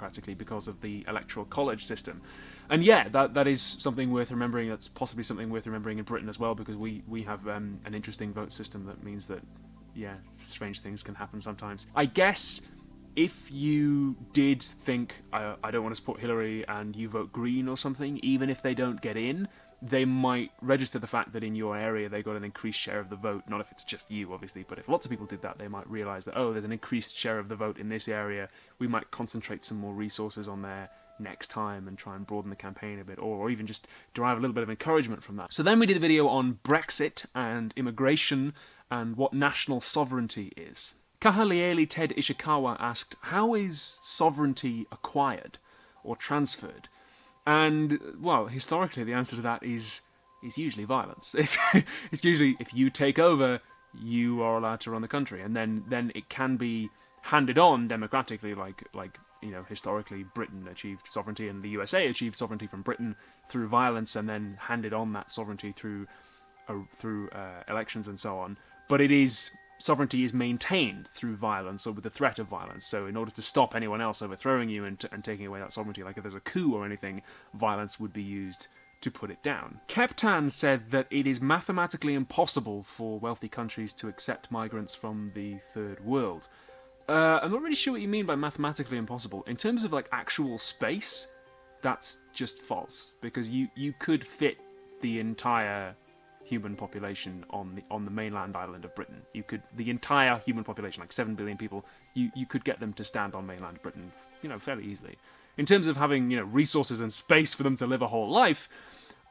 democratically because of the electoral college system. And yeah, that is something worth remembering. That's possibly something worth remembering in Britain as well, because we have an interesting vote system that means that, yeah, strange things can happen sometimes. I guess if you did think, I don't want to support Hillary, and you vote Green or something, even if they don't get in, they might register the fact that in your area they got an increased share of the vote. Not if it's just you, obviously, but if lots of people did that, they might realise that, oh, there's an increased share of the vote in this area. We might concentrate some more resources on there next time and try and broaden the campaign a bit, or even just derive a little bit of encouragement from that. So then we did a video on Brexit and immigration and what national sovereignty is. Kahalieli Ted Ishikawa asked, how is sovereignty acquired or transferred? And, well, historically the answer to that is usually violence. It's usually, if you take over, you are allowed to run the country, and then it can be handed on democratically, like you know, historically Britain achieved sovereignty and the USA achieved sovereignty from Britain through violence, and then handed on that sovereignty through elections and so on. But sovereignty is maintained through violence or with the threat of violence. So in order to stop anyone else overthrowing you and taking away that sovereignty, like if there's a coup or anything, violence would be used to put it down. Keptan said that it is mathematically impossible for wealthy countries to accept migrants from the third world. I'm not really sure what you mean by mathematically impossible. In terms of like actual space, that's just false, because you could fit the entire human population on the mainland island of Britain. The entire human population, like 7 billion people, you could get them to stand on mainland Britain, you know, fairly easily. In terms of having, you know, resources and space for them to live a whole life,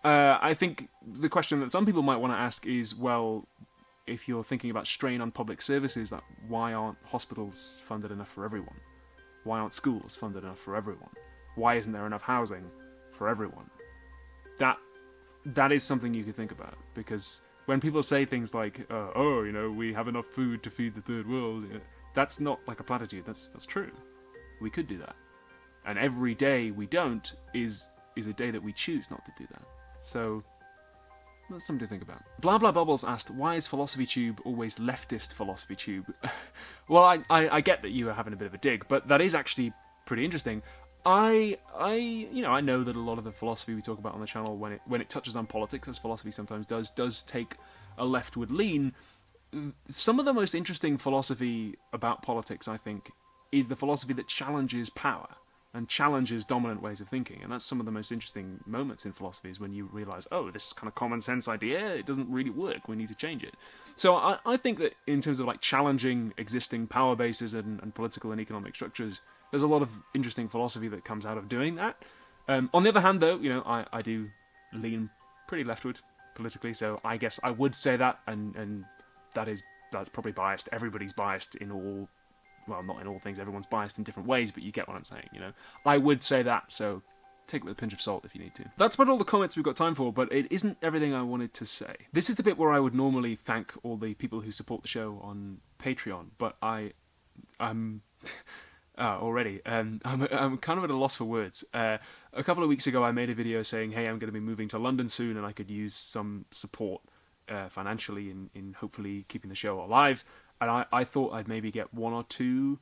I think the question that some people might want to ask is, well, if you're thinking about strain on public services, that why aren't hospitals funded enough for everyone? Why aren't schools funded enough for everyone? Why isn't there enough housing for everyone? That is something you could think about, because when people say things like, oh, you know, we have enough food to feed the third world, that's not like a platitude, that's true. We could do that. And every day we don't is a day that we choose not to do that. So that's something to think about. Blah Blah Bubbles asked, why is Philosophy Tube always leftist Philosophy Tube? Well, I get that you are having a bit of a dig, but that is actually pretty interesting. I know that a lot of the philosophy we talk about on the channel, when it touches on politics, as philosophy sometimes does take a leftward lean. Some of the most interesting philosophy about politics, I think, is the philosophy that challenges power and challenges dominant ways of thinking. And that's some of the most interesting moments in philosophy, is when you realise, oh, this kind of common sense idea, it doesn't really work, we need to change it. So I think that in terms of like challenging existing power bases and political and economic structures, there's a lot of interesting philosophy that comes out of doing that. On the other hand, though, you know, I do lean pretty leftward politically, so I guess I would say that, and that's probably biased. Everybody's biased in all, well, not in all things, everyone's biased in different ways, but you get what I'm saying, you know. I would say that, so take it with a pinch of salt if you need to. That's about all the comments we've got time for, but it isn't everything I wanted to say. This is the bit where I would normally thank all the people who support the show on Patreon, but I'm already. I'm kind of at a loss for words. A couple of weeks ago I made a video saying, hey, I'm going to be moving to London soon and I could use some support financially in hopefully keeping the show alive. And I thought I'd maybe get 1 or 2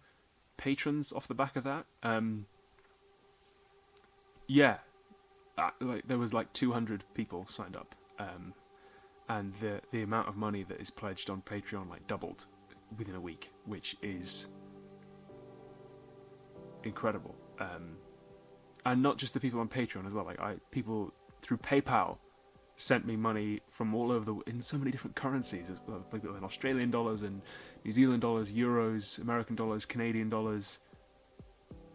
patrons off the back of that. There was like 200 people signed up. And the amount of money that is pledged on Patreon like doubled within a week, which is incredible. And not just the people on Patreon as well. Like people through PayPal sent me money from all over in so many different currencies, like in Australian dollars and New Zealand dollars, euros, American dollars, Canadian dollars.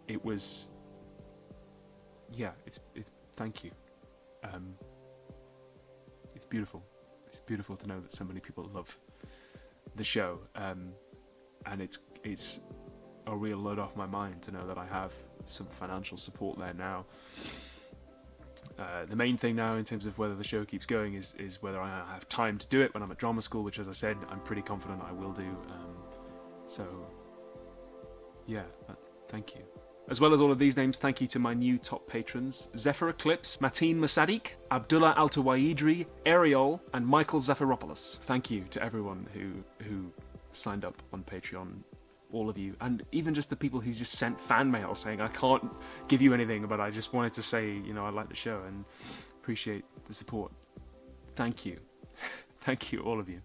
It was, it's thank you. It's beautiful. It's beautiful to know that so many people love the show, and it's a real load off my mind to know that I have some financial support there now. The main thing now in terms of whether the show keeps going is whether I have time to do it when I'm at drama school, which, as I said, I'm pretty confident I will do. Thank you. As well as all of these names, thank you to my new top patrons: Zephyr Eclipse, Mateen Masadik, Abdullah Altawaidri, Ariol, and Michael Zafiropoulos. Thank you to everyone who signed up on Patreon all of you, and even just the people who just sent fan mail saying, I can't give you anything, but I just wanted to say, you know, I like the show and appreciate the support. Thank you. Thank you, all of you.